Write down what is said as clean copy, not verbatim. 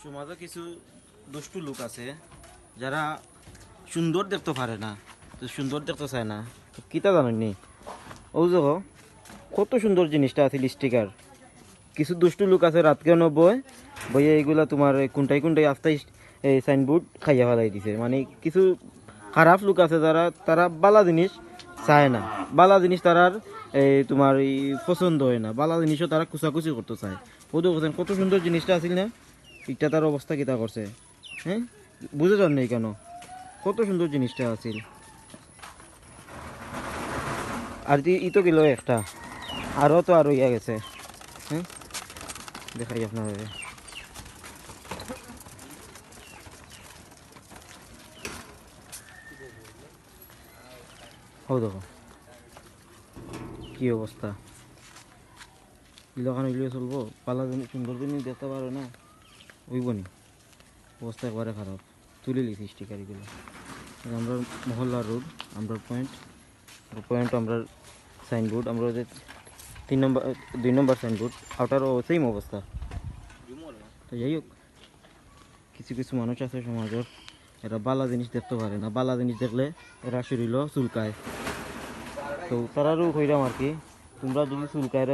সমাজে কিছু দুষ্টু লোক আছে যারা সুন্দর দেখতে পারে না, তো সুন্দর দেখতে চায় না, তো কিতা জানেননি ও যে কত সুন্দর জিনিসটা আছে স্টিকার। কিছু দুষ্টু লোক আছে রাতকেও নবয় বইয়ে এইগুলা তোমার কোনটাই কোনটাই আস্তাই এই সাইনবোর্ড খাইয়া ফেলাই দিছে। মানে কিছু খারাপ লোক আছে যারা তারা বালা জিনিস চায় না, বালা জিনিস তারার এই তোমার এই পছন্দ হয় না, বালা জিনিসও তারা কুচাকুচি করতে চায়। ও তো বলছেন কত সুন্দর জিনিসটা আছিল না, এটা তার অবস্থা কিতা করছে। হ্যাঁ, বুঝে যান নেই কেন, কত সুন্দর জিনিসটা আছিল। আর ই তো গেল একটা, আরও তো আরো ইয়া গেছে। হ্যাঁ, দেখাই আপনার ও দেখো কি অবস্থা। ইলাকান হইলে চলবো, পালা জিনিস সুন্দর জিনিস দেখতে পারো না, ওইব নি, অবস্থা একবারে খারাপ। তুলে লিছি স্টিকার এগুলো। আমরা মহল্লা রোড, আমরা পয়েন্ট পয়েন্ট, আমরা সাইনবোর্ড, আমরা যে 2 নম্বর সাইনবোর্ড আউটারও সেম অবস্থা। তো যাই হোক, কিছু কিছু মানুষ আছে সমাজের, এরা বালা জিনিস দেখতে পারে না, বালা জিনিস দেখলে এরা শরীরও চুলকায়। তো তারারও কইরাম আর কি, তোমরা যদি চুলকায়